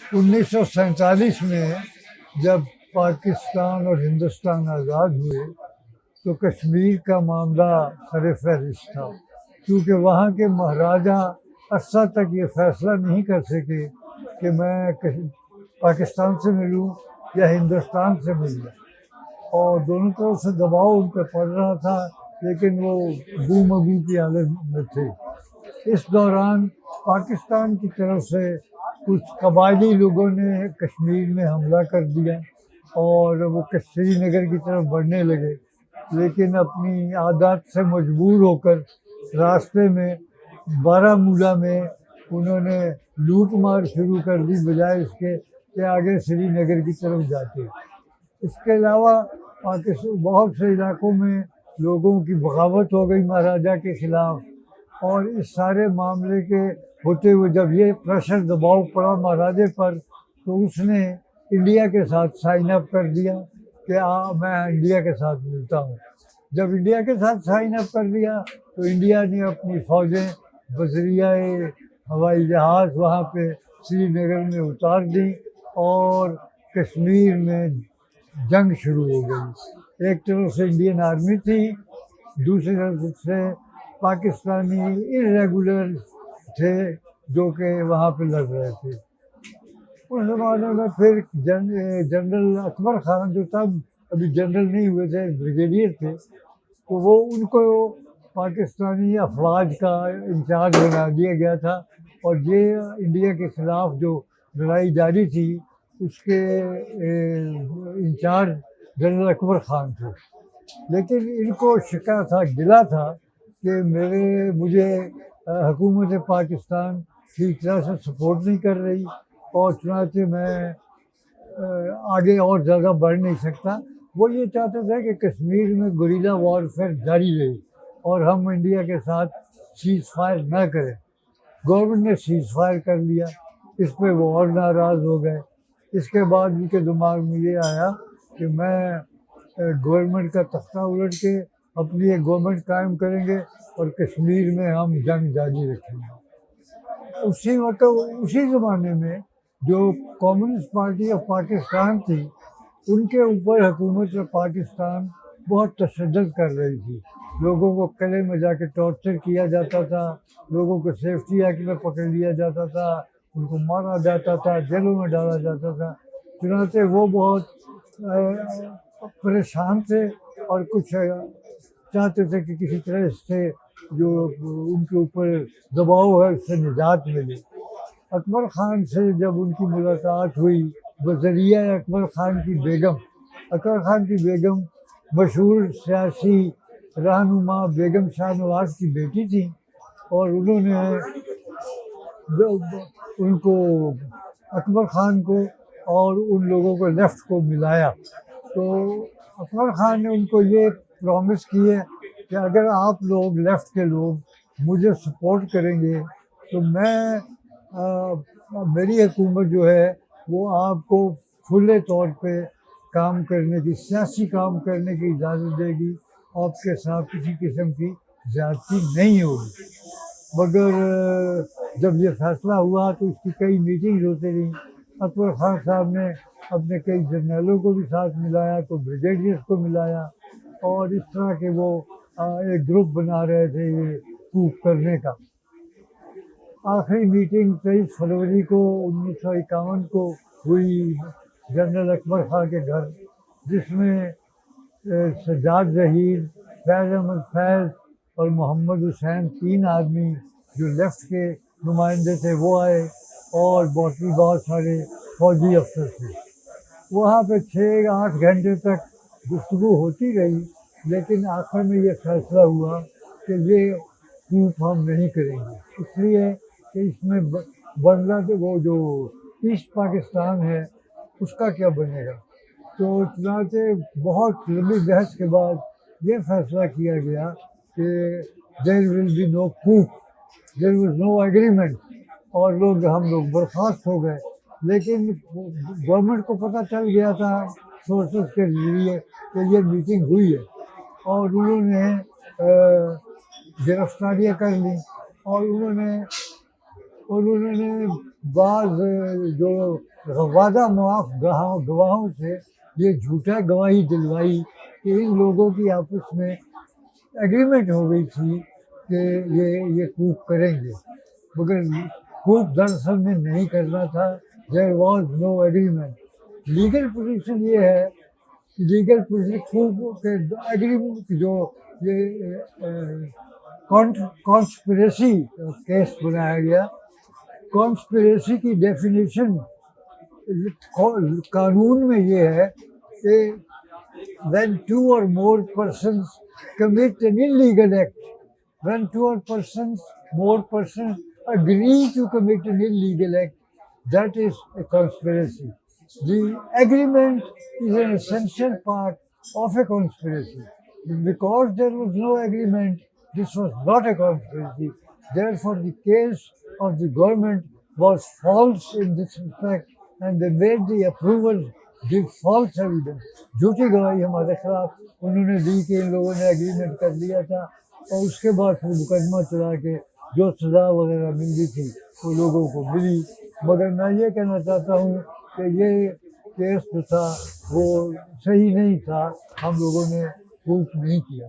1947 میں جب پاکستان اور ہندوستان آزاد ہوئے تو کشمیر کا معاملہ سر فہرست تھا، کیونکہ وہاں کے مہاراجہ عرصہ تک یہ فیصلہ نہیں کر سکے کہ میں پاکستان سے ملوں یا ہندوستان سے ملوں، اور دونوں طرف سے دباؤ ان پہ پڑ رہا تھا، لیکن وہ گو مگو کی حالت میں تھے۔ اس دوران پاکستان کی طرف سے کچھ قبائلی لوگوں نے کشمیر میں حملہ کر دیا اور وہ سری نگر کی طرف بڑھنے لگے، لیکن اپنی عادات سے مجبور ہو کر راستے میں بارہ میں انہوں نے لوٹ مار شروع کر دی، بجائے اس کے کہ آگے سری نگر کی طرف جاتے۔ اس کے علاوہ بہت سے علاقوں میں لوگوں کی بغاوت ہو گئی مہاراجہ کے خلاف، اور اس سارے معاملے کے ہوتے ہوئے جب یہ پریشر دباؤ پڑا مہاراجے پر، تو اس نے انڈیا کے ساتھ سائن اپ کر دیا کہ میں انڈیا کے ساتھ ملتا ہوں۔ جب انڈیا کے ساتھ سائن اپ کر دیا تو انڈیا نے اپنی فوجیں بذریعہ ہوائی جہاز وہاں پہ سری نگر میں اتار دیں اور کشمیر میں جنگ شروع ہو گئی۔ ایک طرف سے انڈین آرمی تھی، دوسری طرف سے پاکستانی ارریگولر تھے جو کہ وہاں پہ لڑ رہے تھے۔ اس زمانے میں پھر جنرل اکبر خان جو تب ابھی جنرل نہیں ہوئے تھے، بریگیڈیئر تھے، تو وہ ان کو پاکستانی افواج کا انچارج بنا دیا گیا تھا، اور یہ انڈیا کے خلاف جو لڑائی جاری تھی اس کے انچارج جنرل اکبر خان تھے۔ لیکن ان کو شکا تھا، گلا تھا کہ مجھے حکومت پاکستان ٹھیک طرح سے سپورٹ نہیں کر رہی، اور چنانچہ میں آگے اور زیادہ بڑھ نہیں سکتا۔ وہ یہ چاہتے تھے کہ کشمیر میں گوریلا وارفیئر جاری رہے اور ہم انڈیا کے ساتھ سیز فائر نہ کریں۔ گورنمنٹ نے سیز فائر کر لیا، اس پہ وہ اور ناراض ہو گئے۔ اس کے بعد ان کے دماغ میں یہ آیا کہ میں گورنمنٹ کا تختہ الٹ کے اپنی ایک گورنمنٹ قائم کریں گے اور کشمیر میں ہم جنگ جاری رکھیں گے۔ اسی زمانے میں جو کمیونسٹ پارٹی آف پاکستان تھی، ان کے اوپر حکومت پاکستان بہت تشدد کر رہی تھی۔ لوگوں کو قلعے میں جا کے ٹارچر کیا جاتا تھا، لوگوں کو سیفٹی ایکٹ میں پکڑ لیا جاتا تھا، ان کو مارا جاتا تھا، جیلوں میں ڈالا جاتا تھا۔ چنانچہ وہ بہت پریشان تھے اور کچھ چاہتے تھے کہ کسی طرح اس سے جو ان کے اوپر دباؤ ہے اس سے نجات ملے۔ اکبر خان سے جب ان کی ملاقات ہوئی بذریعہ اکبر خان کی بیگم، اکبر خان کی بیگم مشہور سیاسی رہنما بیگم شاہ نواز کی بیٹی تھی، اور انہوں نے ان کو اکبر خان کو اور ان لوگوں کو لیفٹ کو ملایا۔ تو اکبر خان نے ان کو یہ پرومس کی ہے کہ اگر آپ لوگ لیفٹ کے لوگ مجھے سپورٹ کریں گے تو میری حکومت جو ہے وہ آپ کو کھلے طور پہ کام کرنے کی، سیاسی کام کرنے کی اجازت دے گی، آپ کے ساتھ کسی قسم کی زیادتی نہیں ہوگی۔ مگر جب یہ فیصلہ ہوا تو اس کی کئی میٹنگز ہوتی رہیں۔ اکبر خان صاحب نے اپنے کئی جرنیلوں کو بھی ساتھ ملایا، تو بریگیڈیئرس کو ملایا، اور اس طرح کے وہ ایک گروپ بنا رہے تھے یہ کوپ کرنے کا۔ آخری میٹنگ 23 فروری کو 1951 کو ہوئی جنرل اکبر خان کے گھر، جس میں سجاد ظہیر، فیض احمد فیض اور محمد حسین، 3 آدمی جو لیفٹ کے نمائندے تھے وہ آئے، اور باقی بہت سارے فوجی افسر تھے۔ وہاں پہ 6-8 گھنٹے تک گفتگو ہوتی رہی، لیکن آخر میں یہ فیصلہ ہوا کہ یہ کوپ ہم نہیں کریں گے، اس لیے کہ اس میں وہ جو ایسٹ پاکستان ہے اس کا کیا بنے گا۔ تو چنانچہ بہت لمبی بحث کے بعد یہ فیصلہ کیا گیا کہ there will be no coup, there was no agreement, اور ہم لوگ برخاست ہو گئے۔ لیکن گورنمنٹ کو پتہ چل گیا تھا سورسز کے ذریعے کہ یہ میٹنگ ہوئی ہے، اور انہوں نے گرفتاریاں کر لیں، اور انہوں نے اور انہوں نے بعض جو وعدہ معاف گواہوں سے یہ جھوٹا گواہی دلوائی کہ ان لوگوں کی آپس میں ایگریمنٹ ہو گئی تھی کہ یہ کوپ کریں گے، مگر کوپ دراصل میں نہیں کرنا تھا. دیر was no agreement. Legal position یہ ہے، لیگل پوزیشن کوپ کے ایگریمنٹ جو یہ کانسپریسی کیس بنایا گیا. کانسپریسی کی ڈیفینیشن قانون میں یہ ہے کہ when two or more persons commit an illegal act, when two or more persons agree to commit an illegal act, that is a conspiracy. The agreement is an essential part of a conspiracy. Because there was no agreement, this was not a conspiracy. Therefore, the case of the government was false in this respect, and they made the approval give false evidence. جھوٹی گواہی ہمارے خلاف انہوں نے دی کہ ان لوگوں نے agreement کر لیا تھا، اور اس کے بعد پھر مقدمہ چلا کے جو سزا وغیرہ ملنی تھی وہ لوگوں کو ملی. مگر میں یہ کہنا چاہتا ہوں کہ یہ کیس جو تھا وہ صحیح نہیں تھا، ہم لوگوں نے پروف نہیں کیا.